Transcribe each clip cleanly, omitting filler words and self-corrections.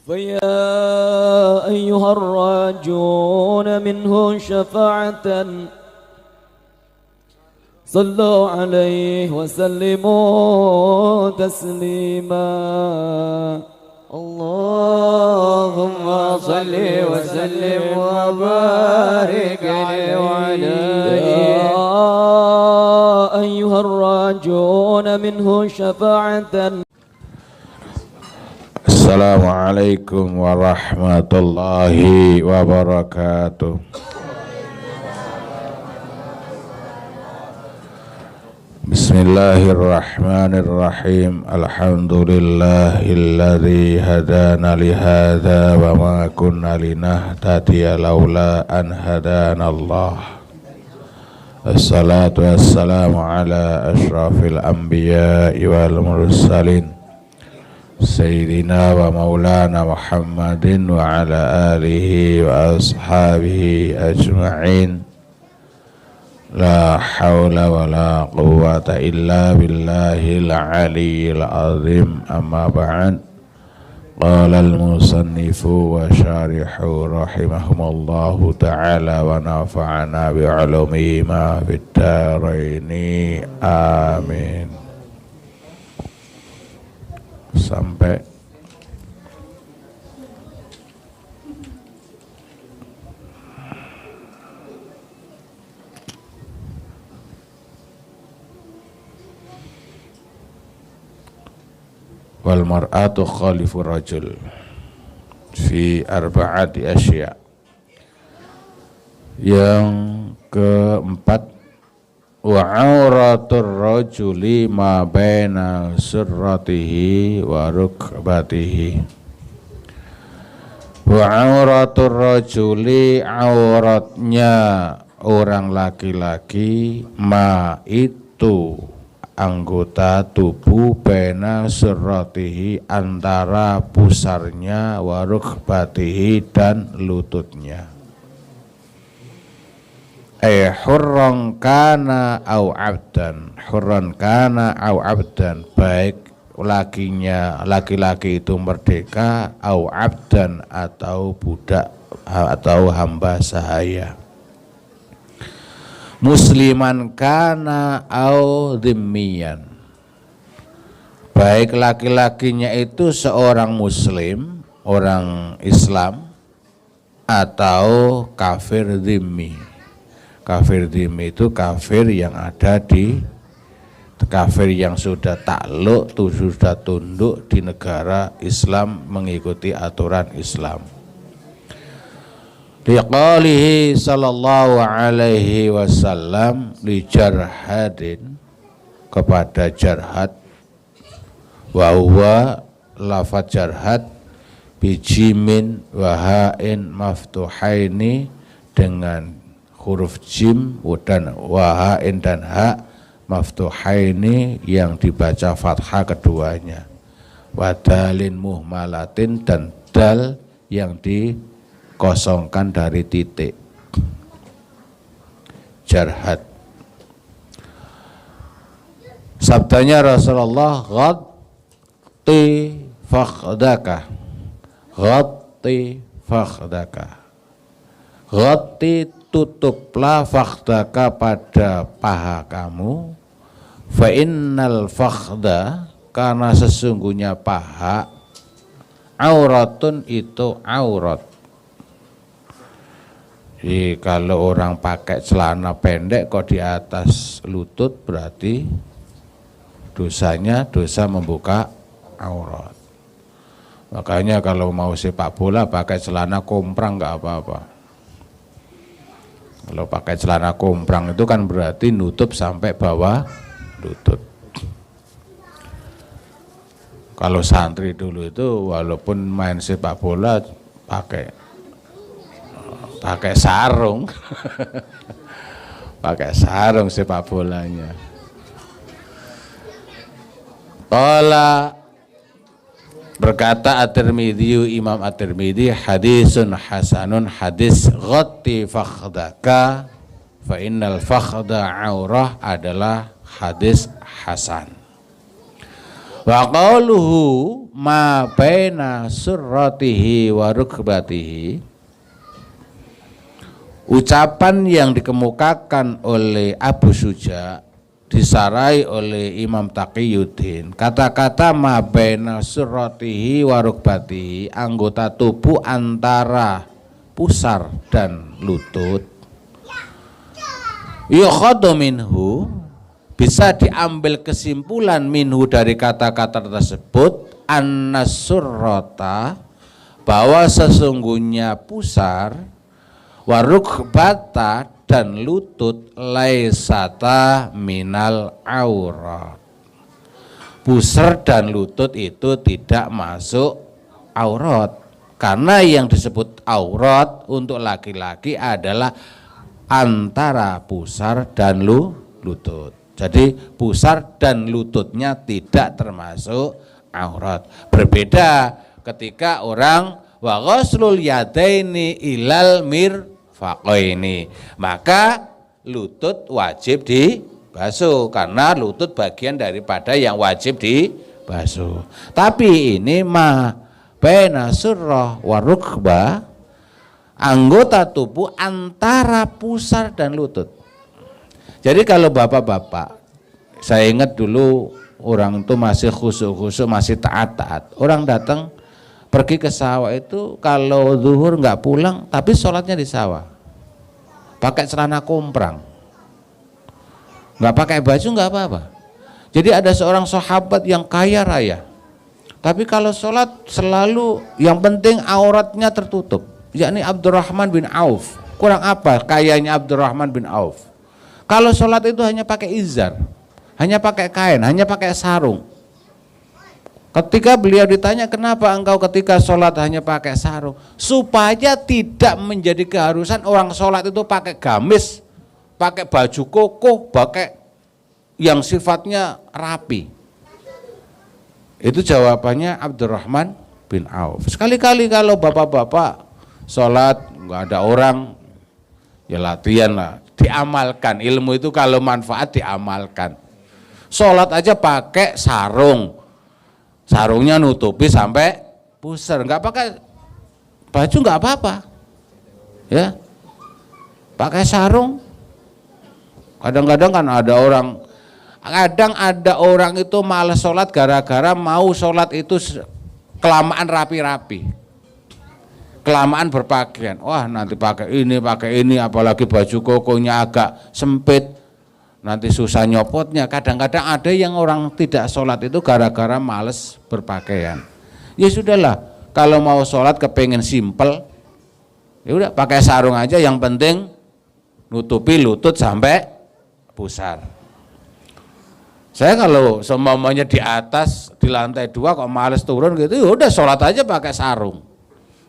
فيا أيها الراجون منه شفاعة صلوا عليه وسلموا تسليما اللهم صل وسلم وبارك عليه وعلى آله أيها الراجون منه شفاعة. Assalamualaikum warahmatullahi wabarakatuh. Bismillahirrahmanirrahim. Alhamdulillahilladzi hadana lihadza wa ma kunna linahtadiya laula an hadanallah. Assalatu wassalamu ala asyrafil anbiya'i wal mursalin Sayyidina wa maulana Muhammadin wa ala alihi wa ashabihi ajma'in. La hawla wa la quwwata illa billahil aliyyil azim. Amma ba'd. Qala al-musannifu wa syarihu rahimahumullahu ta'ala wa nafa'ana bi'ulumihi ma fid dharaini. Amin. Sampai wal mar'atu khalifu rajul fi arba'ati asya. Yang keempat, wa auratur rajuli ma baina surratihi wa rukbatihi. Wa auratur rajuli, auratnya orang laki-laki, ma itu anggota tubuh, baina surratihi antara pusarnya, wa rukbatihi dan lututnya. Hurran kana au abdan, hurran kana au abdan, baik lakinya laki-laki itu merdeka, au abdan atau budak atau hamba sahaya. Musliman kana au dhimmiyan, baik laki-lakinya itu seorang muslim, orang Islam, atau kafir dhimmi. Kafir dhimmi itu kafir yang ada di, kafir yang sudah takluk, sudah tunduk di negara Islam, mengikuti aturan Islam. Liqalihi sallallahu alaihi wasallam li jarhadin, kepada jarhad, wa huwa lafaz jarhad bijimin wa ha'in maftuhaini, dengan huruf jim dan wahain dan ha maftuhaini yang dibaca fathah keduanya, wadalin muhmalatin dan dal yang dikosongkan dari titik. Jarhad. Sabdanya Rasulullah, ghatti fakhdaka, ghatti fakhdaka, ghatti tutuplah fakhdaka pada paha kamu, fa innal fakhda, karena sesungguhnya paha, auratun itu aurat. Jadi kalau orang pakai celana pendek kok di atas lutut, berarti dosanya dosa membuka aurat. Makanya kalau mau sepak bola pakai celana komprang nggak apa-apa. Kalau pakai celana komprang itu kan berarti nutup sampai bawah lutut. Kalau santri dulu itu walaupun main sepak bola pakai sarung, pakai sarung sepak bolanya. Qala, berkata At-Tirmidzi, Imam At-Tirmidzi, hadisun hasanun, hadis ghatti fakhdaka fa innal fakhda aurah adalah hadis hasan. Wa qauluhu ma baina surratihi wa rukbatihi, ucapan yang dikemukakan oleh Abu Suja disarai oleh Imam Taqiyuddin. Kata-kata ma baina surratihi wa rukbatihi, anggota tubuh antara pusar dan lutut, yukhadhu minhu, bisa diambil kesimpulan minhu dari kata-kata tersebut, annasurrota, bahwa sesungguhnya pusar, warukbata dan lutut, laisata minal aurat, pusar dan lutut itu tidak masuk aurat, karena yang disebut aurat untuk laki-laki adalah antara pusar dan lutut. Jadi pusar dan lututnya tidak termasuk aurat. Berbeda ketika orang wa ghuslul yadaini ilal mirfaqaini, maka lutut wajib dibasuh karena lutut bagian daripada yang wajib dibasuh. Tapi ini ma baina surrah wa rukbah, anggota tubuh antara pusar dan lutut. Jadi kalau bapak-bapak, saya ingat dulu orang itu masih khusyuk-khusyuk, masih taat-taat. Orang datang pergi ke sawah itu kalau zuhur nggak pulang, tapi sholatnya di sawah. Pakai celana komprang, nggak pakai baju nggak apa-apa. Jadi ada seorang sahabat yang kaya raya, tapi kalau sholat selalu yang penting auratnya tertutup, yakni Abdurrahman bin Auf. Kurang apa kayanya Abdurrahman bin Auf? Kalau sholat itu hanya pakai izar, hanya pakai kain, hanya pakai sarung. Ketika beliau ditanya, kenapa engkau ketika sholat hanya pakai sarung? Supaya tidak menjadi keharusan orang sholat itu pakai gamis, pakai baju koko, pakai yang sifatnya rapi. Itu jawabannya Abdurrahman bin Auf. Sekali-kali kalau bapak-bapak sholat nggak ada orang, ya latihan lah. Diamalkan, ilmu itu kalau manfaat diamalkan. Sholat aja pakai sarung, sarungnya nutupi sampai pusar, nggak pakai baju nggak apa-apa, ya. Pakai sarung. Kadang-kadang kan ada orang itu malas sholat gara-gara mau sholat itu kelamaan rapi-rapi, kelamaan berpakaian. Wah, nanti pakai ini, apalagi baju kokonya agak sempit, nanti susah nyopotnya. Kadang-kadang ada yang orang tidak sholat itu gara-gara males berpakaian. Ya sudahlah, kalau mau sholat kepengen simpel, ya udah pakai sarung aja, yang penting nutupi lutut sampai pusar. Saya kalau semuanya di atas, di lantai 2 kok males turun gitu, ya udah sholat aja pakai sarung.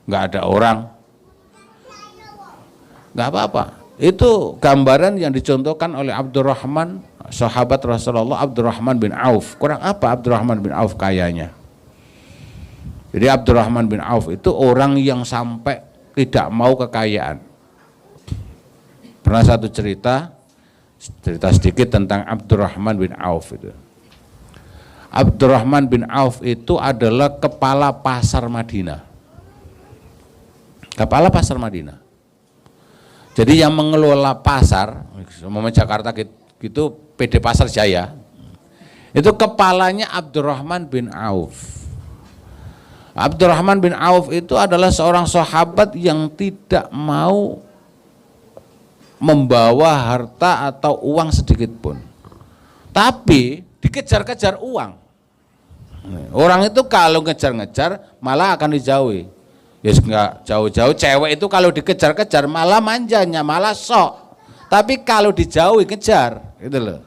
Nggak ada orang, nggak apa-apa. Itu gambaran yang dicontohkan oleh Abdurrahman, sahabat Rasulullah Abdurrahman bin Auf. Kurang apa Abdurrahman bin Auf kayanya? Jadi Abdurrahman bin Auf itu orang yang sampai tidak mau kekayaan. Pernah satu cerita sedikit tentang Abdurrahman bin Auf itu. Abdurrahman bin Auf itu adalah kepala pasar Madinah. Kepala pasar Madinah. Jadi yang mengelola pasar, umpama Jakarta gitu, PD Pasar Jaya, itu kepalanya Abdurrahman bin Auf. Abdurrahman bin Auf itu adalah seorang sahabat yang tidak mau membawa harta atau uang sedikit pun, tapi dikejar-kejar uang. Orang itu kalau ngejar-ngejar malah akan dijauhi. Ya enggak jauh-jauh, cewek itu kalau dikejar-kejar malah manjanya, malah sok. Tapi kalau dijauhi kejar, gitu loh.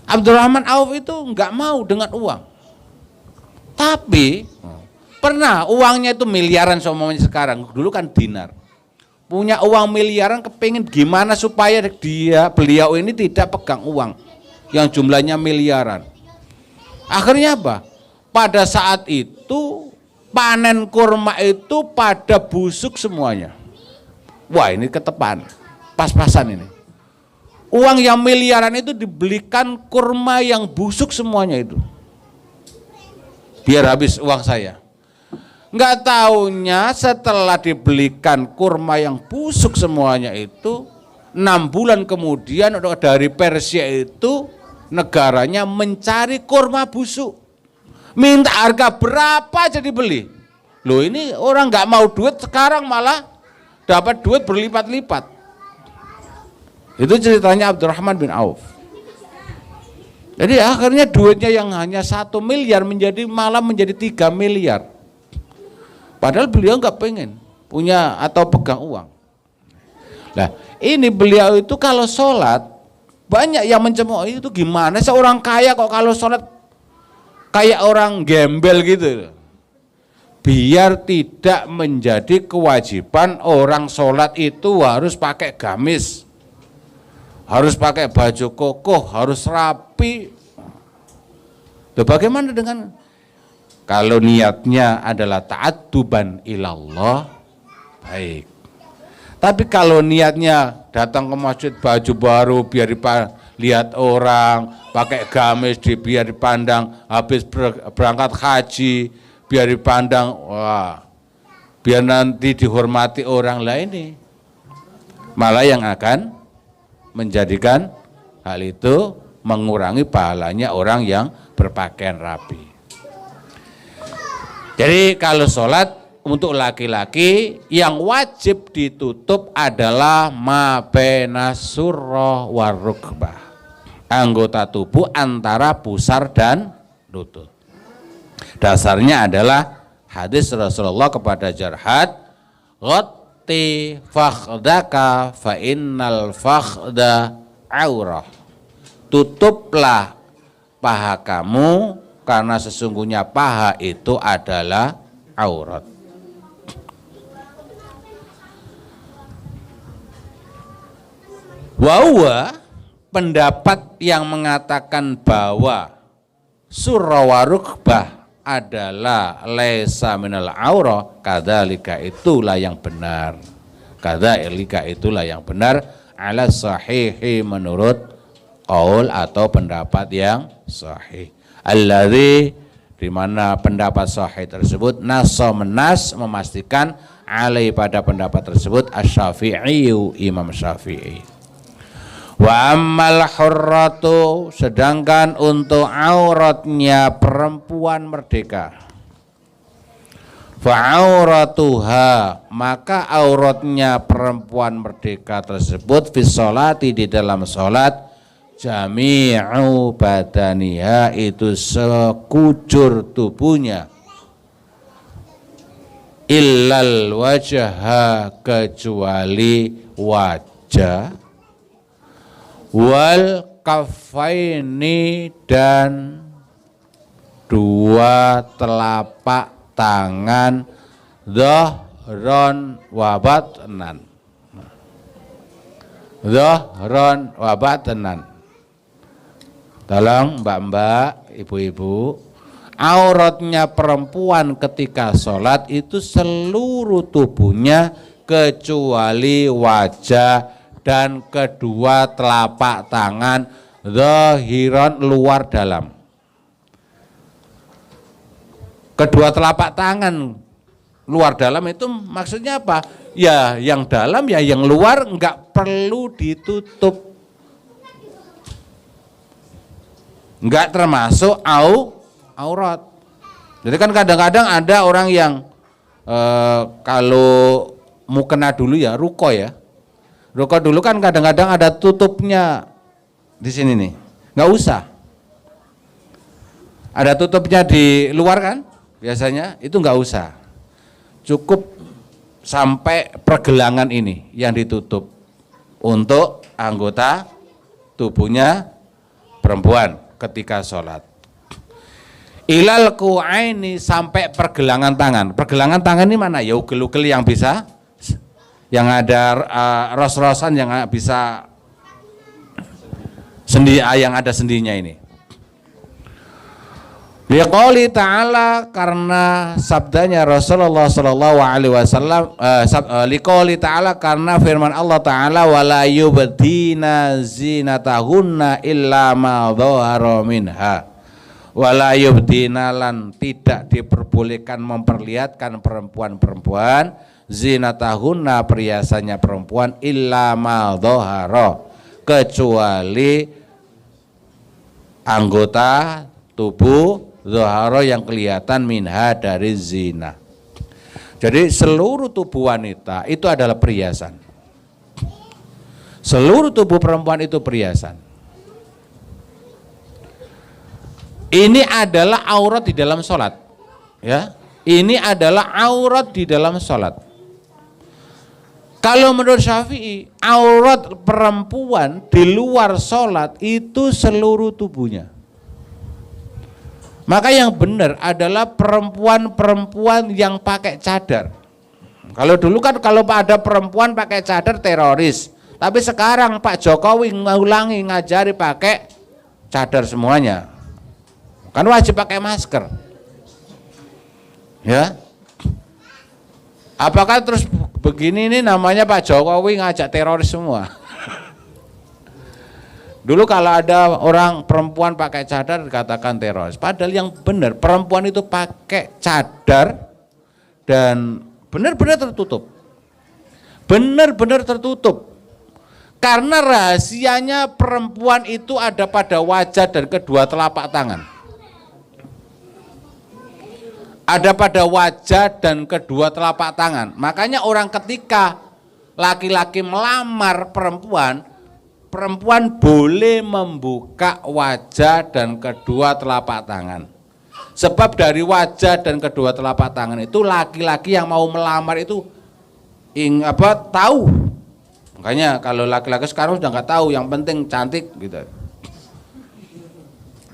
Abdurrahman Auf itu enggak mau dengan uang. Tapi pernah uangnya itu miliaran semuanya sekarang, dulu kan dinar. Punya uang miliaran, kepingin gimana supaya beliau ini tidak pegang uang yang jumlahnya miliaran. Akhirnya apa? Pada saat itu panen kurma itu pada busuk semuanya. Wah, ini ketepan, pas-pasan ini. Uang yang miliaran itu dibelikan kurma yang busuk semuanya itu. biar habis uang saya. Nggak taunya setelah dibelikan kurma yang busuk semuanya itu, 6 bulan kemudian dari Persia itu negaranya mencari kurma busuk. Minta harga berapa aja dibeli. Loh ini orang nggak mau duit, sekarang malah dapat duit berlipat-lipat. Itu ceritanya Abdurrahman bin Auf. Jadi akhirnya duitnya yang hanya 1 miliar malah menjadi 3 miliar. Padahal beliau nggak pengen punya atau pegang uang. Nah ini beliau itu kalau sholat banyak yang mencemooh, itu gimana seorang kaya kok kalau sholat kayak orang gembel gitu. Biar tidak menjadi kewajiban orang sholat itu harus pakai gamis, harus pakai baju kokoh, harus rapi. Loh, bagaimana dengan kalau niatnya adalah ta'adduban ilallah, baik. Tapi kalau niatnya datang ke masjid baju baru biar lihat orang, pakai gamis biar dipandang, habis berangkat haji biar dipandang, wah, biar nanti dihormati orang lain, ini malah yang akan menjadikan hal itu mengurangi pahalanya orang yang berpakaian rapi. Jadi kalau sholat untuk laki-laki yang wajib ditutup adalah ma baina surrah warukbah, anggota tubuh antara pusar dan lutut. Dasarnya adalah hadis Rasulullah kepada Jarhad, ghatti fakhdaka fa innal fakhda aurah. Tutuplah paha kamu karena sesungguhnya paha itu adalah aurat. Wawa pendapat yang mengatakan bahwa surah warukbah adalah laisa minal aurah, kadzalika itulah yang benar. Kadzalika itulah yang benar ala sahihi menurut qaul atau pendapat yang sahih. Alladzi di mana pendapat sahih tersebut menas memastikan alai pada pendapat tersebut asy-Syafi'i, Imam Syafi'i. Wa ammal hurratu, sedangkan untuk auratnya perempuan merdeka, fa auratuha, maka auratnya perempuan merdeka tersebut fi sholati, di dalam salat, jami'u badaniha, itu sekujur tubuhnya, illal wajha, kecuali wajah, wal kaffaini, dan 2 telapak tangan, dhahron wa batnan, dhahron wa batnan. Tolong mbak-mbak, ibu-ibu, auratnya perempuan ketika sholat itu seluruh tubuhnya kecuali wajah dan kedua telapak tangan, zahiran, luar dalam. Kedua telapak tangan luar dalam itu maksudnya apa? Ya yang dalam ya yang luar enggak perlu ditutup. Enggak termasuk aurat. Jadi kan kadang-kadang ada orang yang kalau mukena dulu ya ruko ya. Ruko dulu kan kadang-kadang ada tutupnya di sini nih. Enggak usah. Ada tutupnya di luar kan? Biasanya itu enggak usah. Cukup sampai pergelangan ini yang ditutup untuk anggota tubuhnya perempuan ketika sholat. Ilal ku'aini, sampai pergelangan tangan. Pergelangan tangan ini mana? Ya ugel-ugel yang bisa, yang ada ros-rosan, yang bisa sendi, yang ada sendinya ini. Liqouli ta'ala, karena sabdanya Rasulullah sallallahu alaihi wasallam, liqouli ta'ala, karena firman Allah Ta'ala, wala yubdina zinatahunna illa ma dhahara minha, wala yubdina lan tidak diperbolehkan memperlihatkan perempuan-perempuan zinatahunna perhiasannya perempuan illa ma dhahara kecuali anggota tubuh dhahara yang kelihatan minha dari zina. Jadi seluruh tubuh wanita itu adalah perhiasan. Seluruh tubuh perempuan itu perhiasan. Ini adalah aurat di dalam sholat, ya. Ini adalah aurat di dalam sholat. Kalau menurut Syafi'i, aurat perempuan di luar sholat itu seluruh tubuhnya. Maka yang benar adalah perempuan-perempuan yang pakai cadar. Kalau dulu kan kalau ada perempuan pakai cadar teroris, tapi sekarang Pak Jokowi ngulangi ngajari pakai cadar semuanya. Kan wajib pakai masker. Ya. Apakah terus begini ini namanya Pak Jokowi ngajak teroris semua? Dulu kalau ada orang perempuan pakai cadar dikatakan teroris. Padahal yang benar perempuan itu pakai cadar dan benar-benar tertutup. Benar-benar tertutup. Karena rahasianya perempuan itu ada pada wajah dan kedua telapak tangan. Ada pada wajah dan kedua telapak tangan. Makanya orang ketika laki-laki melamar perempuan, perempuan boleh membuka wajah dan kedua telapak tangan. Sebab dari wajah dan kedua telapak tangan itu laki-laki yang mau melamar itu tahu. Makanya kalau laki-laki sekarang sudah nggak tahu, yang penting cantik gitu.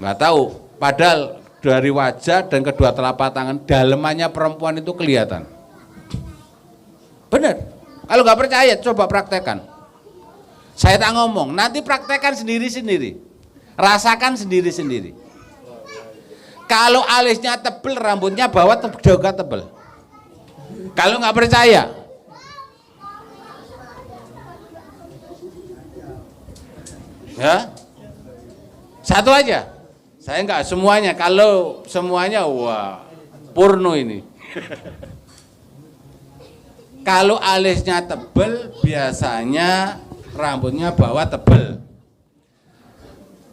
Nggak tahu. Padahal dari wajah dan kedua telapak tangan dalemannya perempuan itu kelihatan. Benar. Kalau nggak percaya coba praktekkan. Saya tak ngomong, nanti praktekkan sendiri-sendiri. Rasakan sendiri-sendiri. Kalau alisnya tebel, rambutnya bawah juga tebel. Kalau nggak percaya, ya satu aja. Saya nggak semuanya. Kalau semuanya, wah porno ini. Kalau alisnya tebel, biasanya rambutnya bawah tebel.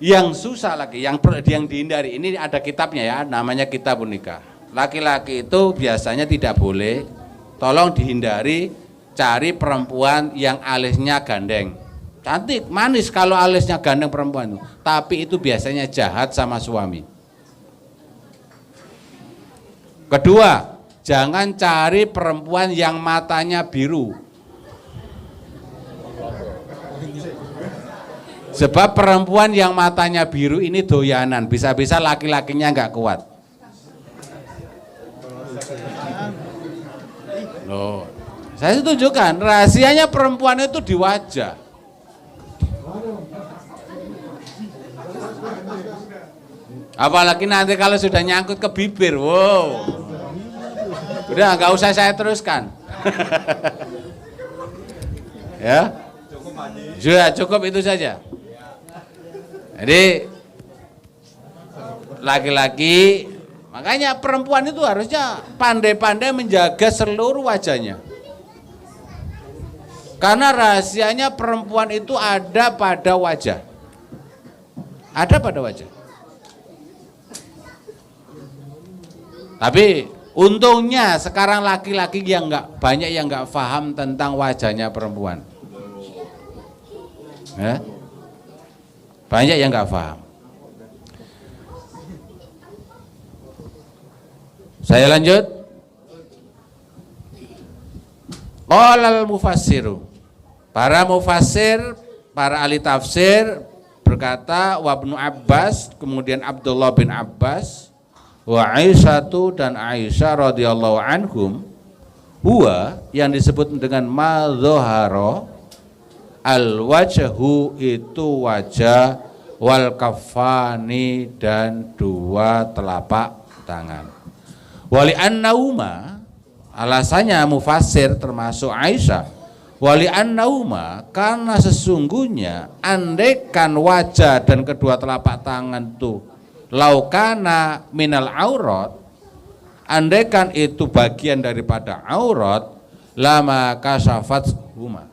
Yang susah lagi, yang dihindari, ini ada kitabnya ya, namanya Kitabun Nikah. Laki-laki itu biasanya tidak boleh, tolong dihindari, cari perempuan yang alisnya gandeng. Cantik, manis kalau alisnya gandeng perempuan itu, tapi itu biasanya jahat sama suami. Kedua, jangan cari perempuan yang matanya biru. Sebab perempuan yang matanya biru ini doyanan, bisa-bisa laki-lakinya nggak kuat. Loh, saya tunjukkan rahasianya perempuan itu di wajah. Apalagi nanti kalau sudah nyangkut ke bibir, wow. Udah nggak usah saya teruskan. Ya, sudah cukup itu saja. Jadi laki-laki, makanya perempuan itu harusnya pandai-pandai menjaga seluruh wajahnya. Karena rahasianya perempuan itu ada pada wajah. Ada pada wajah. Tapi untungnya sekarang laki-laki yang banyak yang nggak paham tentang wajahnya perempuan. Ya? Banyak yang nggak paham. Saya lanjut. Qalal mufassiru. Para mufassir, para ahli tafsir berkata, wa Ibnu Abbas, kemudian Abdullah bin Abbas, wa Aisyatu dan Aisyah radhiyallahu anhum, huwa yang disebut dengan madhahara al-wajhu itu wajah, wal kafani dan dua telapak tangan. Wali annauma, alasannya mufassir termasuk Aisyah, wali annauma karena sesungguhnya andaikan wajah dan kedua telapak tangan itu laukana minal aurat, andaikan itu bagian daripada aurat, lama kasafat huma,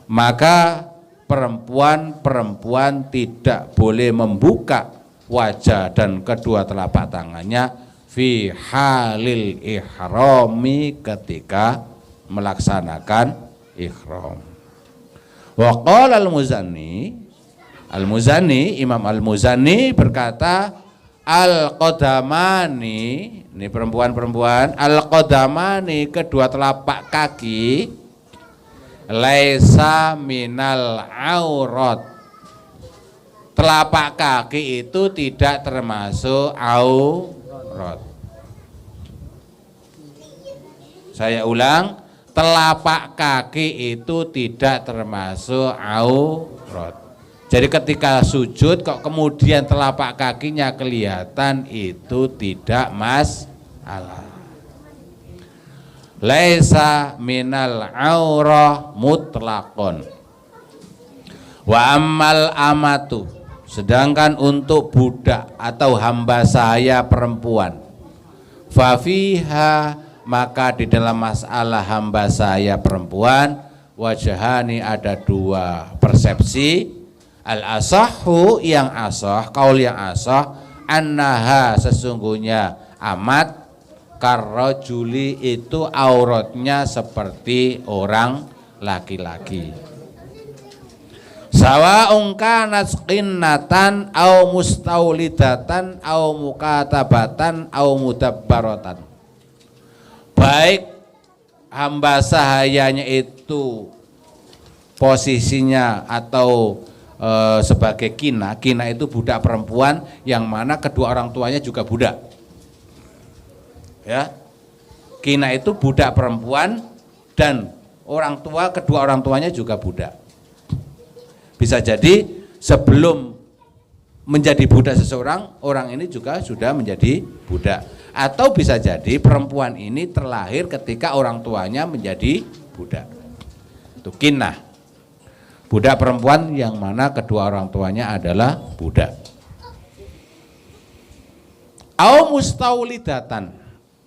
maka perempuan tidak boleh membuka wajah dan kedua telapak tangannya fi halil ihrami, ketika melaksanakan ihram. Wa qala al-Muzanni, Imam Al-Muzanni berkata, al-qadamani, ini perempuan-perempuan, al-qadamani, kedua telapak kaki, laisa minal aurat, telapak kaki itu tidak termasuk aurat. Saya ulang, telapak kaki itu tidak termasuk aurat. Jadi ketika sujud kok kemudian telapak kakinya kelihatan, itu tidak masalah. Laisa minal aurah mutlaqon. Wa ammal amatu, sedangkan untuk budak atau hamba sahaya perempuan, fafiha, maka di dalam masalah hamba sahaya perempuan, wajahani, ada dua persepsi. Al asahhu, yang asah, kaul yang asah, annaha, sesungguhnya amat, karrajuli, itu auratnya seperti orang laki-laki. Sawa'un kanat qinnatan au mustaulidatan au mukatabatan au mudabbaratan, baik hamba sahayanya itu posisinya atau sebagai kina itu budak perempuan yang mana kedua orang tuanya juga budak. Ya, kina itu budak perempuan dan kedua orang tuanya juga budak. Bisa jadi sebelum menjadi budak seseorang, orang ini juga sudah menjadi budak. Atau bisa jadi perempuan ini terlahir ketika orang tuanya menjadi budak. Itu kinah. Budak perempuan yang mana kedua orang tuanya adalah budak. Au mustaulidatan,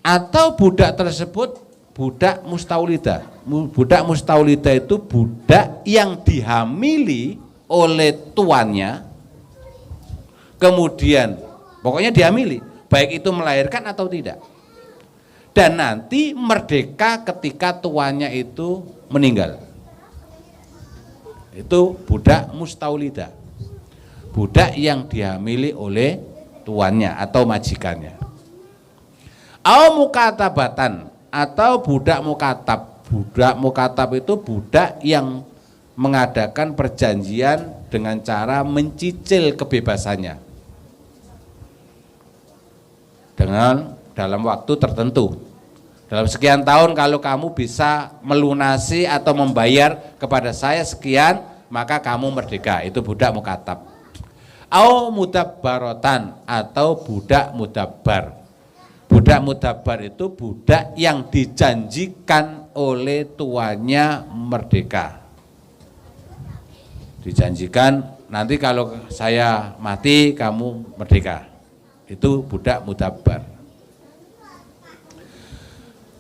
atau budak tersebut budak mustaulidah. Budak mustaulidah itu budak yang dihamili oleh tuannya, kemudian pokoknya dihamili, baik itu melahirkan atau tidak, dan nanti merdeka ketika tuannya itu meninggal. Itu budak mustaulidah, budak yang dihamili oleh tuannya atau majikannya. Au mukatabatan, atau budak mukatab. Budak mukatab itu budak yang mengadakan perjanjian dengan cara mencicil kebebasannya dengan dalam waktu tertentu. Dalam sekian tahun kalau kamu bisa melunasi atau membayar kepada saya sekian, maka kamu merdeka. Itu budak mukatab. Au mudabbaratan, atau budak mudabbar. Budak mudabbar itu budak yang dijanjikan oleh tuannya merdeka. Dijanjikan, nanti kalau saya mati kamu merdeka. Itu budak mudabbar.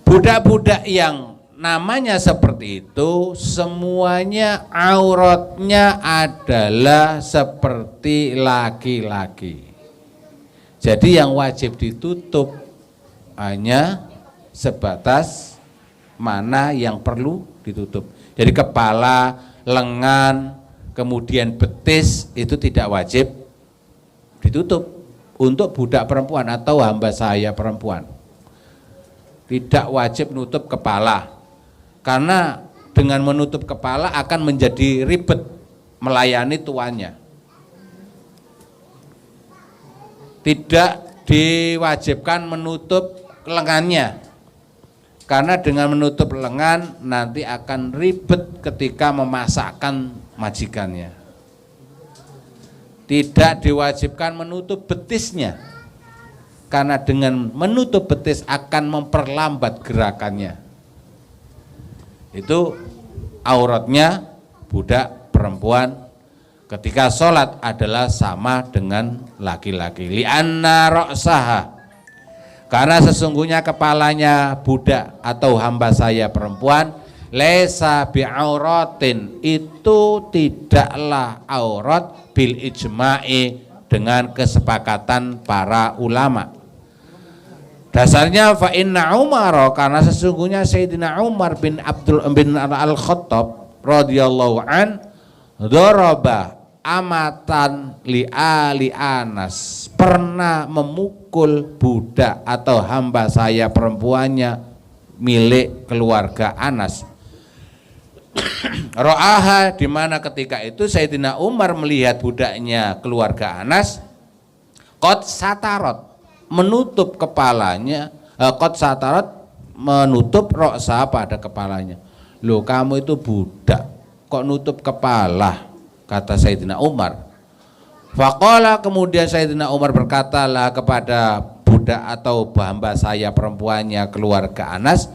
Budak-budak yang namanya seperti itu semuanya auratnya adalah seperti laki-laki. Jadi yang wajib ditutup hanya sebatas mana yang perlu ditutup. Jadi kepala, lengan, kemudian betis itu tidak wajib ditutup untuk budak perempuan atau hamba sahaya perempuan. Tidak wajib menutup kepala, karena dengan menutup kepala akan menjadi ribet melayani tuannya. Tidak diwajibkan menutup lengannya, karena dengan menutup lengan nanti akan ribet ketika memasakkan majikannya. Tidak diwajibkan menutup betisnya, karena dengan menutup betis akan memperlambat gerakannya. Itu auratnya budak perempuan ketika sholat adalah sama dengan laki-laki. Li'anna ra'saha, karena sesungguhnya kepalanya budak atau hamba saya perempuan, laisa bi'auratin, itu tidaklah aurat bil ijma'i, dengan kesepakatan para ulama. Dasarnya fa inna Umar, karena sesungguhnya Sayyidina Umar bin Al-Khattab radhiyallahu an daraba amatan li ali Anas, pernah memukul budak atau hamba saya perempuannya milik keluarga Anas. Ro'aha, di mana ketika itu Sayyidina Umar melihat budaknya keluarga Anas, qad satarot, menutup kepalanya, qad satarot, menutup ro'sa, pada kepalanya. Loh, kamu itu budak kok nutup kepala, kata Sayyidina Umar. Faqala, kemudian Sayyidina Umar berkatalah kepada budak atau hamba saya perempuannya keluarga Anas,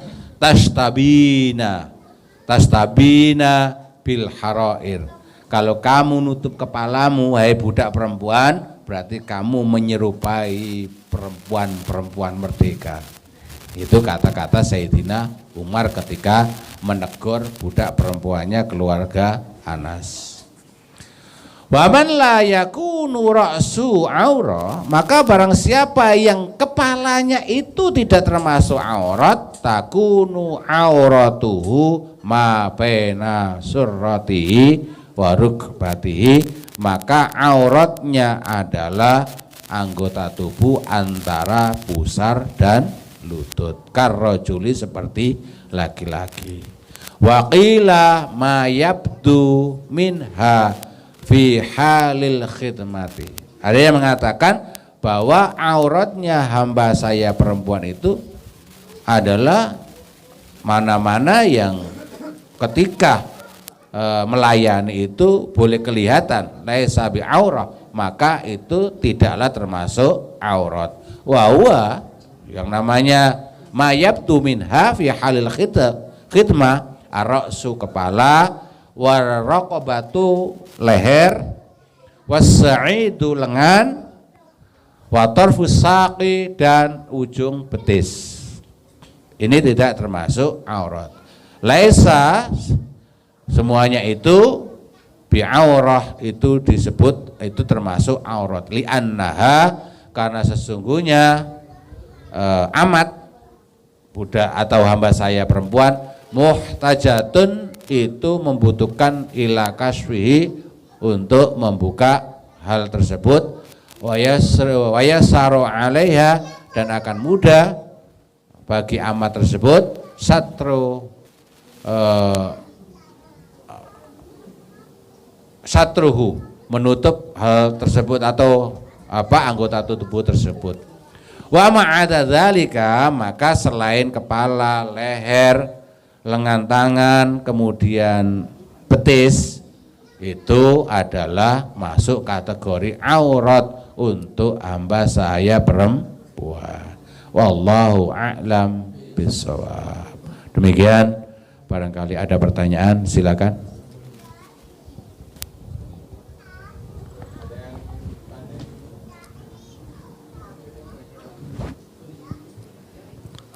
tastabina bil harair, kalau kamu nutup kepalamu hai budak perempuan, berarti kamu menyerupai perempuan-perempuan merdeka. Itu kata-kata Sayyidina Umar ketika menegur budak perempuannya keluarga Anas. Wa man la yakunu ra'su aurah, maka barang siapa yang kepalanya itu tidak termasuk aurat, takunu auratuhu ma baina surratihi wa rukbatihi, maka auratnya adalah anggota tubuh antara pusar dan lutut, karrojuli, seperti laki-laki. Wa qila ma yabdu minha fi halil khidmati, ada yang mengatakan bahwa auratnya hamba saya perempuan itu adalah mana-mana yang ketika melayani itu boleh kelihatan, laisa bi aurah, maka itu tidaklah termasuk aurat. Wa huwa, yang namanya mayabtu minha fi halil khidmah, ar-ra'su, kepala, waraqabatu, leher, was-sa'idu, lengan, wa tarfus saqi, dan ujung betis. Ini tidak termasuk aurat. Laisa, semuanya itu bi'aurah, itu disebut, itu termasuk aurat. Li'annaha, karena sesungguhnya amat, budak atau hamba saya perempuan, muhtajatun, itu membutuhkan ila kasfihi, untuk membuka hal tersebut, wa yasaru alaiha, dan akan mudah bagi amat tersebut satruhu, menutup hal tersebut atau anggota tubuh tersebut. Wa ma'ada dzalika, maka selain kepala, leher, lengan tangan, kemudian betis, itu adalah masuk kategori aurat untuk hamba saya perempuan. Wallahu a'lam bishawab. Demikian, barangkali ada pertanyaan, silakan.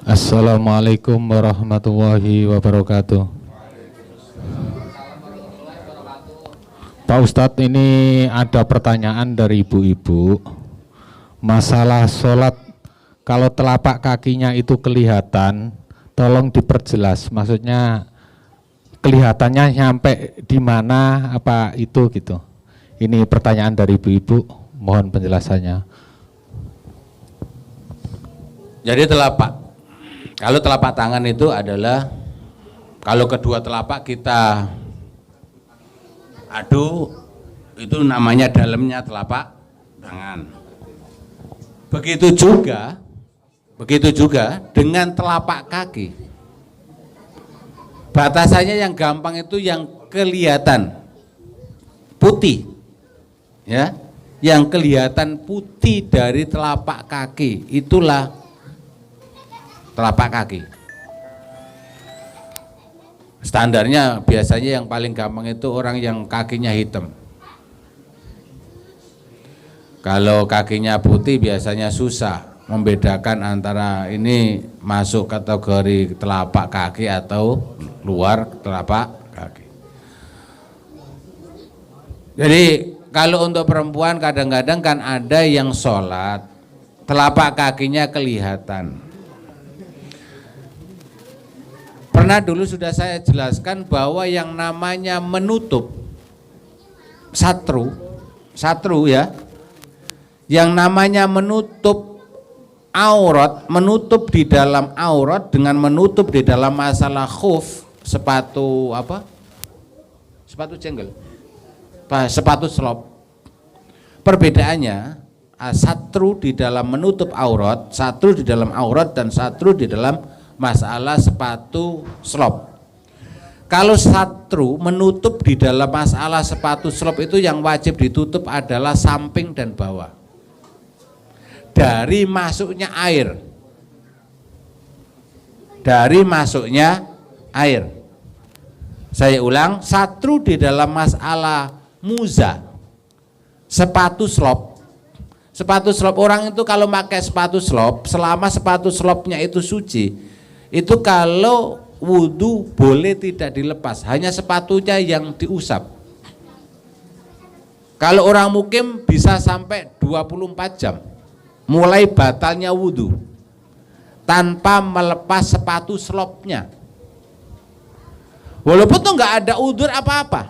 Assalamualaikum warahmatullahi wabarakatuh. Pak Ustadz, ini ada pertanyaan dari ibu-ibu. Masalah sholat, kalau telapak kakinya itu kelihatan, tolong diperjelas. Maksudnya kelihatannya sampai di mana, apa itu gitu. Ini pertanyaan dari ibu-ibu, mohon penjelasannya. Jadi kalau telapak tangan itu adalah, kalau kedua telapak kita adu, itu namanya dalamnya telapak tangan. Begitu juga dengan telapak kaki. Batasannya yang gampang itu yang kelihatan putih, ya, yang kelihatan putih dari telapak kaki, itulah telapak kaki. Standarnya biasanya yang paling gampang itu orang yang kakinya hitam. Kalau kakinya putih biasanya susah membedakan antara ini masuk kategori telapak kaki atau luar telapak kaki. Jadi kalau untuk perempuan kadang-kadang kan ada yang sholat telapak kakinya kelihatan. Pernah dulu sudah saya jelaskan bahwa yang namanya menutup satru ya, yang namanya menutup aurat, menutup di dalam aurat dengan menutup di dalam masalah khuf, sepatu apa? Sepatu jenggel. Sepatu slop. Perbedaannya satru di dalam menutup aurat, satru di dalam aurat dan satru di dalam masalah sepatu slop. Kalau satru menutup di dalam masalah sepatu slop itu yang wajib ditutup adalah samping dan bawah. Dari masuknya air. Dari masuknya air. Saya ulang, satru di dalam masalah muza, sepatu slop. Sepatu slop, orang itu kalau pakai sepatu slop, selama sepatu slopnya itu suci, itu kalau wudhu boleh tidak dilepas, hanya sepatunya yang diusap. Kalau orang mukim bisa sampai 24 jam, mulai batalnya wudhu, tanpa melepas sepatu slopnya. Walaupun tuh nggak ada udzur apa-apa.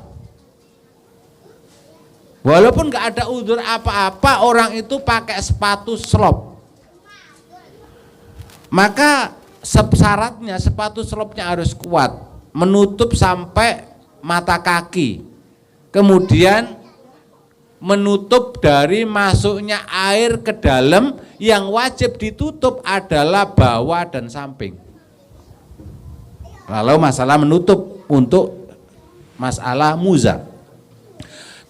Walaupun nggak ada udzur apa-apa, orang itu pakai sepatu slop. Maka syaratnya sepatu slopnya harus kuat, menutup sampai mata kaki. Kemudian menutup dari masuknya air ke dalam, yang wajib ditutup adalah bawah dan samping. Kalau masalah menutup untuk masalah muza.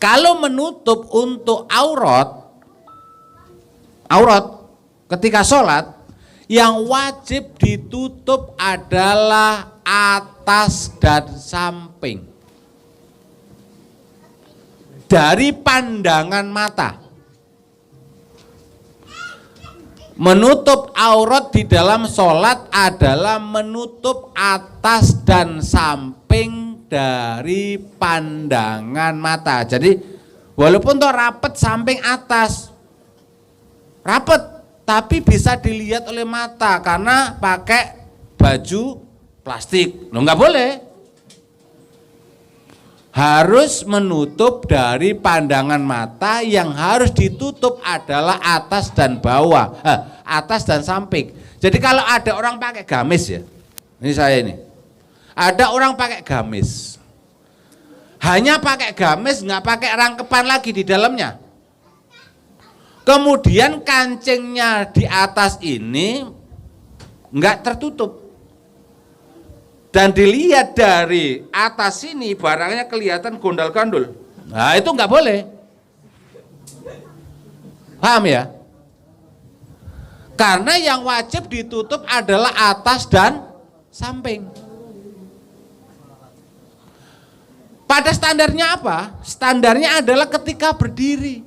Kalau menutup untuk aurat ketika sholat, yang wajib ditutup adalah atas dan samping. Dari pandangan mata. Menutup aurat di dalam sholat adalah menutup atas dan samping dari pandangan mata. Jadi walaupun tuh rapet samping atas, rapet, tapi bisa dilihat oleh mata karena pakai baju plastik. Loh, nggak boleh. Harus menutup dari pandangan mata, yang harus ditutup adalah atas dan bawah, atas dan samping. Jadi kalau ada orang pakai gamis ya, ini saya ini. Ada orang pakai gamis, hanya pakai gamis, nggak pakai rangkepan lagi di dalamnya. Kemudian kancingnya di atas ini nggak tertutup, dan dilihat dari atas ini barangnya kelihatan gondal-gandul. Nah itu nggak boleh, paham ya? Karena yang wajib ditutup adalah atas dan samping. Pada standarnya apa? Standarnya adalah ketika berdiri.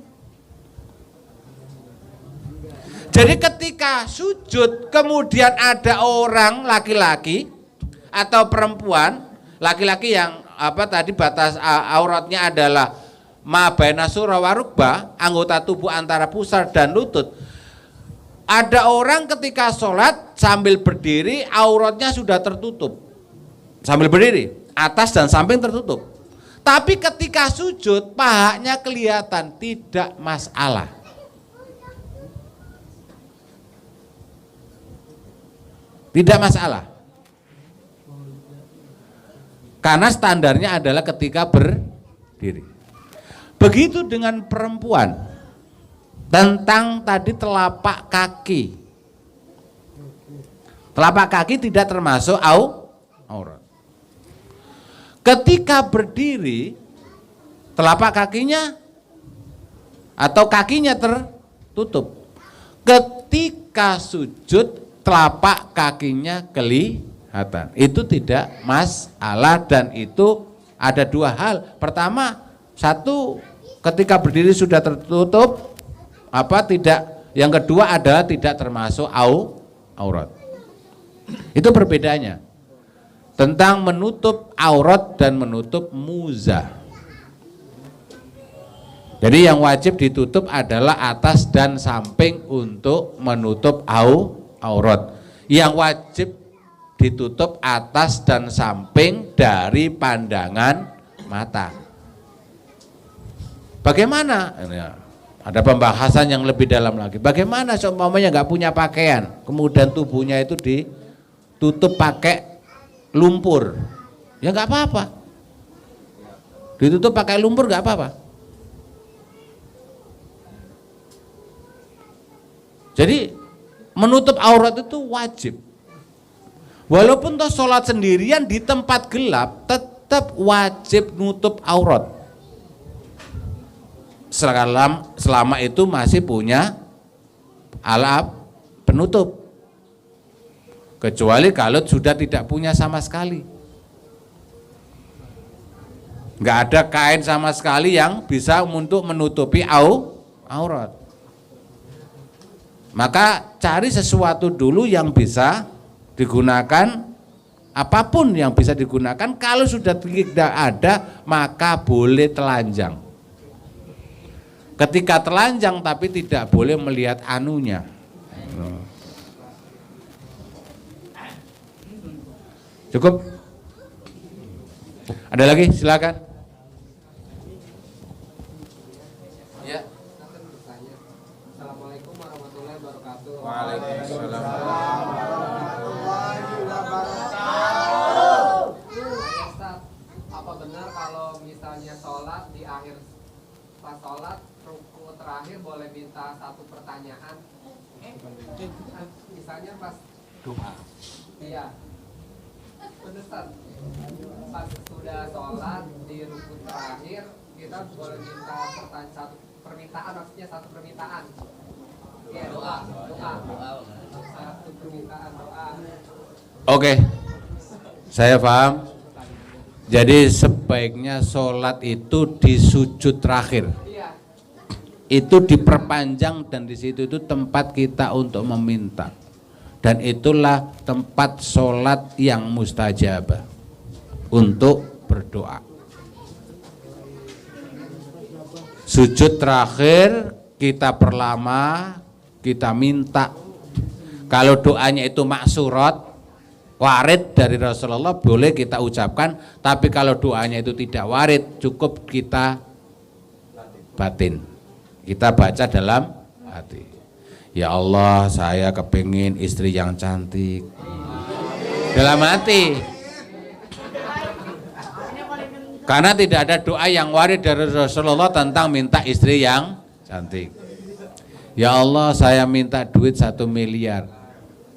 Jadi ketika sujud kemudian ada orang laki-laki atau perempuan, laki-laki yang tadi batas auratnya adalah ma baina surah wa rukbah, anggota tubuh antara pusar dan lutut. Ada orang ketika sholat sambil berdiri auratnya sudah tertutup. Sambil berdiri, atas dan samping tertutup. Tapi ketika sujud pahanya kelihatan, tidak masalah. Tidak masalah. Karena standarnya adalah ketika berdiri. Begitu dengan perempuan. Tentang tadi telapak kaki. Telapak kaki tidak termasuk aurat. Ketika berdiri, telapak kakinya atau kakinya tertutup. Ketika sujud, telapak kakinya kelihatan. Itu tidak masalah, dan itu ada dua hal. Pertama, satu, ketika berdiri sudah tertutup Yang kedua adalah tidak termasuk aurat. Itu perbedaannya. Tentang menutup aurat dan menutup muza. Jadi yang wajib ditutup adalah atas dan samping untuk menutup aurat. Yang wajib ditutup atas dan samping dari pandangan mata. Bagaimana? Ada pembahasan yang lebih dalam lagi. Bagaimana seumpamanya nggak punya pakaian, kemudian tubuhnya itu ditutup pakai lumpur, ya nggak apa-apa. Ditutup pakai lumpur nggak apa-apa. Jadi menutup aurat itu wajib. Walaupun toh sholat sendirian di tempat gelap, tetap wajib nutup aurat. Selama itu masih punya alat penutup. Kecuali kalau sudah tidak punya sama sekali. Nggak ada kain sama sekali yang bisa untuk menutupi aurat. Maka cari sesuatu dulu yang bisa digunakan, apapun yang bisa digunakan. Kalau sudah tidak ada, maka boleh telanjang. Ketika telanjang tapi tidak boleh melihat anunya. Cukup? Ada lagi? Silakan. Ya. Assalamualaikum warahmatullahi wabarakatuh. Waalaikumsalam. Ustaz, apa benar kalau misalnya sholat di akhir pas sholat ruku terakhir boleh minta satu pertanyaan? Misalnya pas Doa. iya, Ustaz, pas sudah sholat di ruku terakhir kita boleh minta satu permintaan, maksudnya satu permintaan. Iya, doa. Satu permintaan doa. Oke, saya paham. Jadi sebaiknya sholat itu di sujud terakhir. Iya. Itu diperpanjang dan di situ itu tempat kita untuk meminta. Dan itulah tempat sholat yang mustajabah untuk berdoa. Sujud terakhir kita perlama, kita minta. Kalau doanya itu maksurat, warid dari Rasulullah, boleh kita ucapkan. Tapi kalau doanya itu tidak warid, cukup kita batin. Kita baca dalam hati. Ya Allah, saya kepingin istri yang cantik. Dalam hati. Karena tidak ada doa yang warid dari Rasulullah tentang minta istri yang cantik. Ya Allah, saya minta duit 1 miliar.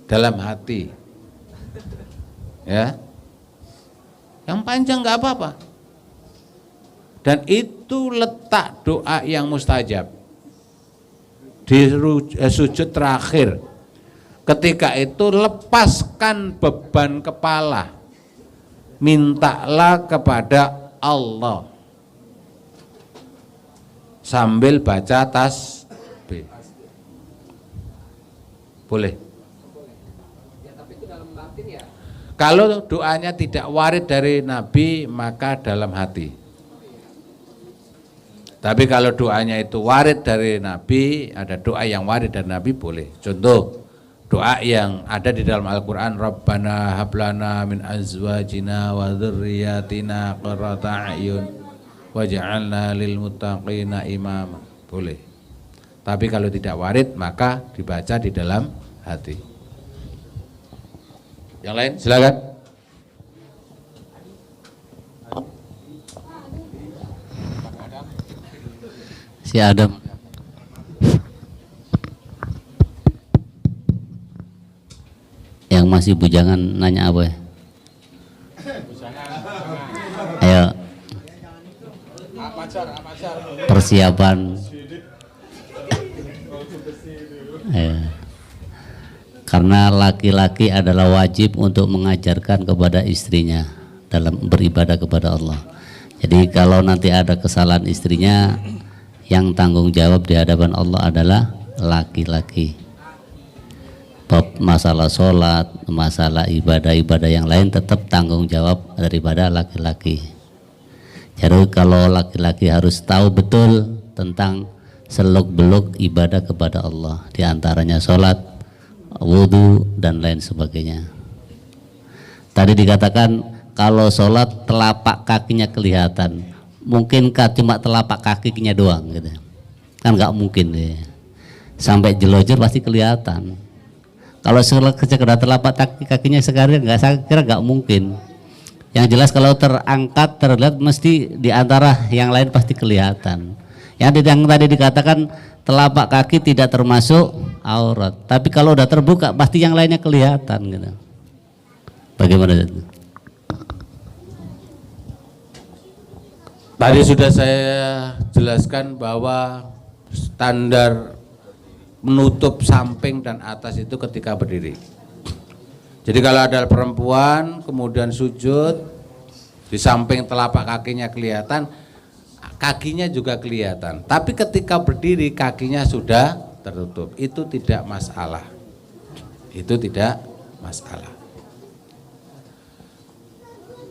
Dalam hati. Ya. Yang panjang nggak apa-apa. Dan itu letak doa yang mustajab. Di sujud terakhir, ketika itu lepaskan beban kepala, mintalah kepada Allah sambil baca tasbih. Boleh. Ya, tapi itu dalam batin ya. Kalau doanya tidak warid dari Nabi, maka dalam hati. Tapi kalau doanya itu warid dari Nabi, ada doa yang warid dari Nabi, boleh. Contoh, doa yang ada di dalam Al-Quran, Rabbana hablana min azwajina wa dzurriyyatina qurrata a'yun waj'alna lil muttaqina imama. Boleh. Tapi kalau tidak warid, maka dibaca di dalam hati. Yang lain, silakan. Si Adam. Yang masih bujangan nanya apa ya? Ayo. Persiapan. Ayo. Karena laki-laki adalah wajib untuk mengajarkan kepada istrinya dalam beribadah kepada Allah. Jadi kalau nanti ada kesalahan istrinya, yang tanggung jawab di hadapan Allah adalah laki-laki. Bab masalah sholat, masalah ibadah-ibadah yang lain tetap tanggung jawab daripada laki-laki. Jadi kalau laki-laki harus tahu betul tentang seluk-beluk ibadah kepada Allah, di antaranya sholat, wudhu dan lain sebagainya. Tadi dikatakan kalau sholat telapak kakinya kelihatan, mungkinkah cuma telapak kakinya doang gitu? Kan nggak mungkin ya. Sampai jelojor pasti kelihatan. Kalau sekedar telapak kakinya sekali saya kira nggak mungkin. Yang jelas kalau terangkat terlihat mesti di antara yang lain pasti kelihatan. Yang tadi dikatakan telapak kaki tidak termasuk aurat, tapi kalau udah terbuka pasti yang lainnya kelihatan gitu. Bagaimana itu? Tadi sudah saya jelaskan bahwa standar menutup samping dan atas itu ketika berdiri. Jadi kalau ada perempuan kemudian sujud, di samping telapak kakinya kelihatan, kakinya juga kelihatan. Tapi ketika berdiri kakinya sudah tertutup. Itu tidak masalah. Itu tidak masalah.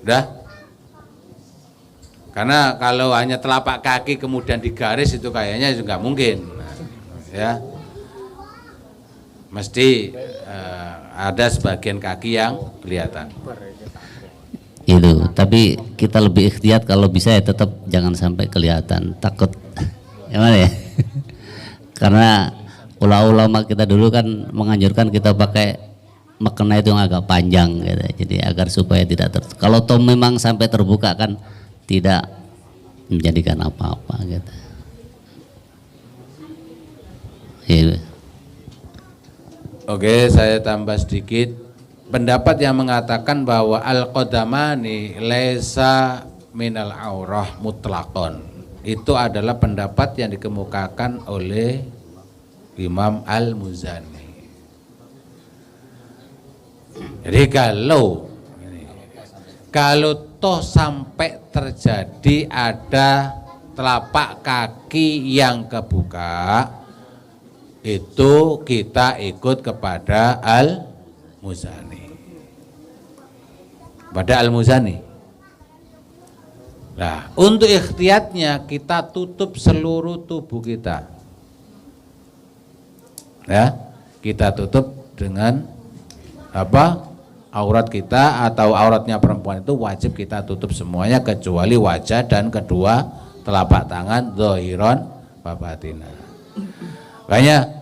Udah? Karena kalau hanya telapak kaki kemudian digaris itu kayaknya juga mungkin. Ya. Mesti ada sebagian kaki yang kelihatan. Itu, tapi kita lebih ikhtiyat kalau bisa ya tetap jangan sampai kelihatan, takut gimana ya? Karena ulama kita dulu kan menganjurkan kita pakai mukena itu yang agak panjang gitu. Jadi agar supaya tidak kalau toh memang sampai terbuka kan tidak menjadikan apa-apa gitu. Iya. Oke, saya tambah sedikit. Pendapat yang mengatakan bahwa al-qadamani laisa minal aurah mutlaqon. Itu adalah pendapat yang dikemukakan oleh Imam Al-Muzani. Jadi kalau toh sampai terjadi ada telapak kaki yang kebuka, itu kita ikut kepada Al-Muzani. Pada Al-Muzani. Nah, untuk ikhtiyatnya kita tutup seluruh tubuh kita. Ya, kita tutup dengan apa? Aurat kita atau auratnya perempuan itu wajib kita tutup semuanya kecuali wajah dan kedua telapak tangan zahiron wa batinan. Makanya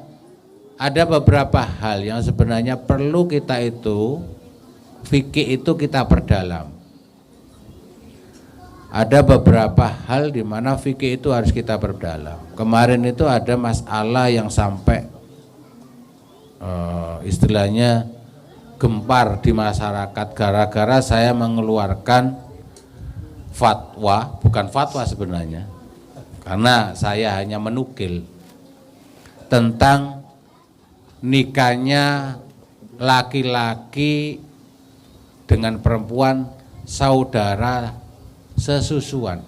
ada beberapa hal yang sebenarnya perlu kita itu fikih itu kita perdalam. Ada beberapa hal di mana fikih itu harus kita perdalam. Kemarin itu ada masalah yang sampai istilahnya gempar di masyarakat gara-gara saya mengeluarkan fatwa, bukan fatwa sebenarnya, karena saya hanya menukil tentang nikahnya laki-laki dengan perempuan saudara sesusuan.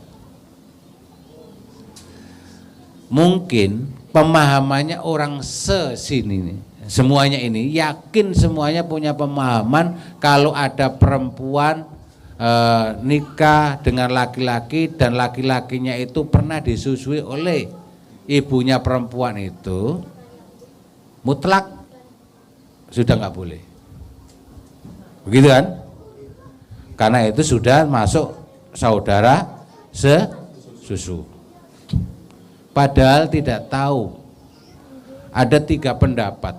Mungkin pemahamannya orang sesini nih, semuanya ini yakin semuanya punya pemahaman kalau ada perempuan nikah dengan laki-laki dan laki-lakinya itu pernah disusui oleh ibunya perempuan itu mutlak sudah nggak boleh, begitu kan? Karena itu sudah masuk saudara sesusu. Padahal tidak tahu. Ada 3 pendapat.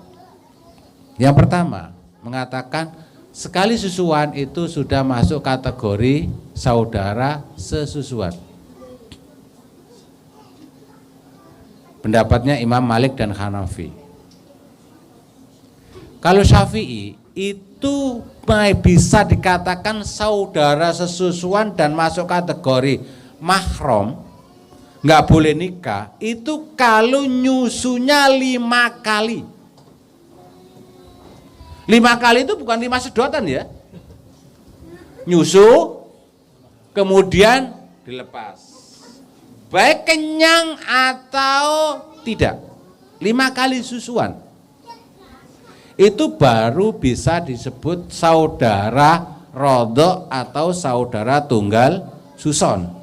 Yang pertama mengatakan sekali susuan itu sudah masuk kategori saudara sesusuan. Pendapatnya Imam Malik dan Hanafi. Kalau Syafi'i itu bisa dikatakan saudara sesusuan dan masuk kategori mahram, nggak boleh nikah, itu kalau nyusunya 5 kali. 5 kali itu bukan 5 sedotan ya. Nyusu, kemudian dilepas. baik kenyang atau tidak, 5 kali susuan, itu baru bisa disebut saudara rodok atau saudara tunggal suson.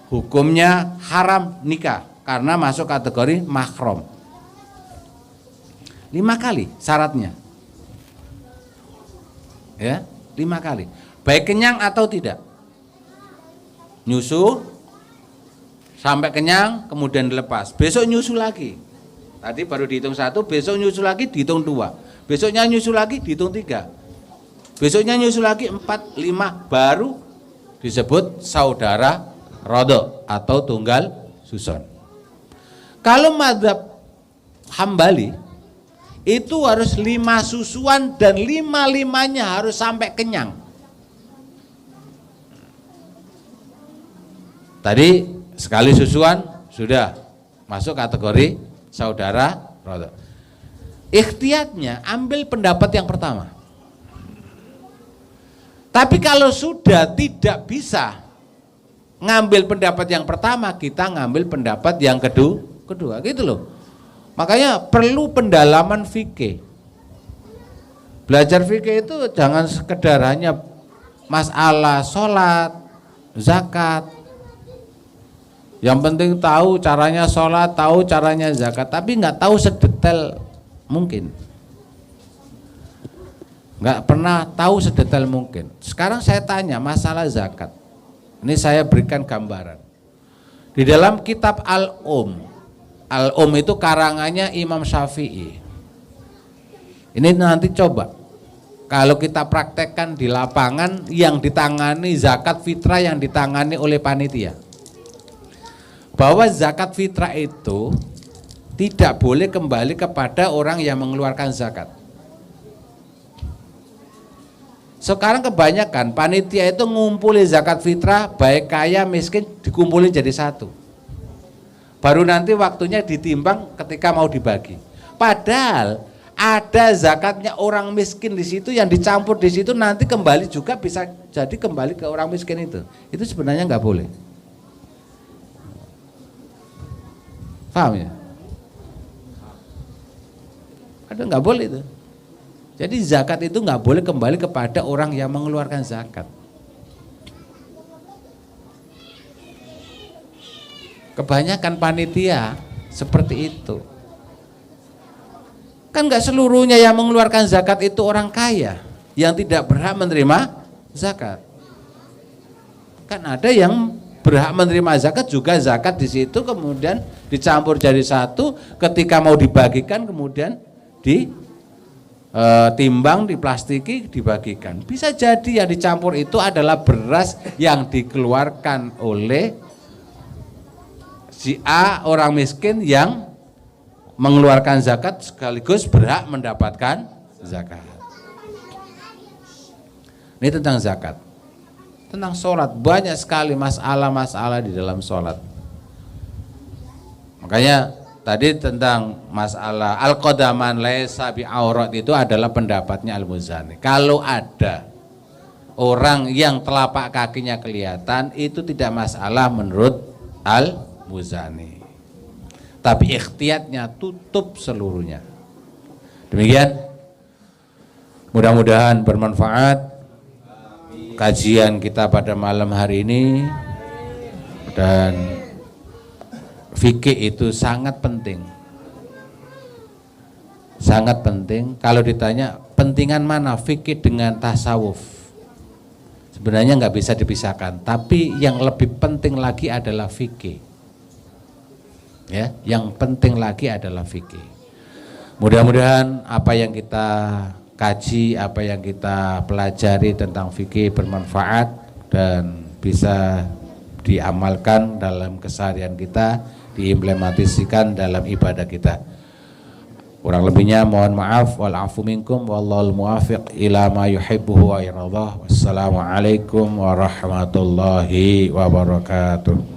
Hukumnya haram nikah karena masuk kategori mahram. 5 kali syaratnya, ya, 5 kali, baik kenyang atau tidak. Nyusu sampai kenyang kemudian dilepas, besok nyusu lagi. Tadi baru dihitung 1, besok nyusu lagi dihitung 2, besoknya nyusu lagi dihitung 3, besoknya nyusu lagi 4, 5, baru disebut saudara rodok atau tunggal susun. Kalau mazhab Hambali itu harus 5 susuan dan 5-5-nya harus sampai kenyang. Tadi sekali susuan sudah masuk kategori saudara rodok. Ikhtiyatnya ambil pendapat yang pertama. Tapi kalau sudah tidak bisa ngambil pendapat yang pertama, kita ngambil pendapat yang kedua gitu loh. Makanya perlu pendalaman fikih. Belajar fikih itu jangan sekedar hanya masalah sholat, zakat. Yang penting tahu caranya sholat, tahu caranya zakat, tapi nggak tahu sedetail mungkin. Nggak pernah tahu sedetail mungkin. Sekarang saya tanya masalah zakat. Ini saya berikan gambaran. Di dalam kitab Al-Um itu karangannya Imam Syafi'i. Ini nanti coba kalau kita praktekkan di lapangan, yang ditangani zakat fitrah yang ditangani oleh panitia, bahwa zakat fitrah itu tidak boleh kembali kepada orang yang mengeluarkan zakat. Sekarang kebanyakan panitia itu ngumpulin zakat fitrah, baik kaya miskin dikumpulin jadi satu. Baru nanti waktunya ditimbang ketika mau dibagi. Padahal ada zakatnya orang miskin di situ yang dicampur di situ, nanti kembali juga bisa jadi kembali ke orang miskin itu. Itu sebenarnya nggak boleh. Paham ya? Ada nggak boleh itu. Jadi zakat itu nggak boleh kembali kepada orang yang mengeluarkan zakat. Kebanyakan panitia seperti itu. Kan nggak seluruhnya yang mengeluarkan zakat itu orang kaya yang tidak berhak menerima zakat. Kan ada yang berhak menerima zakat juga, zakat di situ kemudian dicampur jadi satu, ketika mau dibagikan kemudian ditimbang, diplastiki, dibagikan. Bisa jadi yang dicampur itu adalah beras yang dikeluarkan oleh si A, orang miskin yang mengeluarkan zakat sekaligus berhak mendapatkan zakat. Ini tentang zakat. Tentang sholat, banyak sekali masalah-masalah di dalam sholat. Makanya tadi tentang masalah al-qadaman laisa bi'aurat itu adalah pendapatnya Al-Muzani. Kalau ada orang yang telapak kakinya kelihatan, itu tidak masalah menurut Al-Muzani. Tapi ikhtiyatnya tutup seluruhnya. Demikian, mudah-mudahan bermanfaat kajian kita pada malam hari ini, dan fikih itu sangat penting. Sangat penting. Kalau ditanya pentingan mana fikih dengan tasawuf, sebenarnya nggak bisa dipisahkan. Tapi yang lebih penting lagi adalah fikih. Ya, yang penting lagi adalah fikih. Mudah-mudahan apa yang kita kaji, apa yang kita pelajari tentang fikih bermanfaat dan bisa diamalkan dalam keseharian kita, diimplementasikan dalam ibadah kita. Kurang lebihnya mohon maaf, wal afu minkum wallahul muwaffiq ila ma yuhibbuhu wa yardah. Wassalamualaikum warahmatullahi wabarakatuh.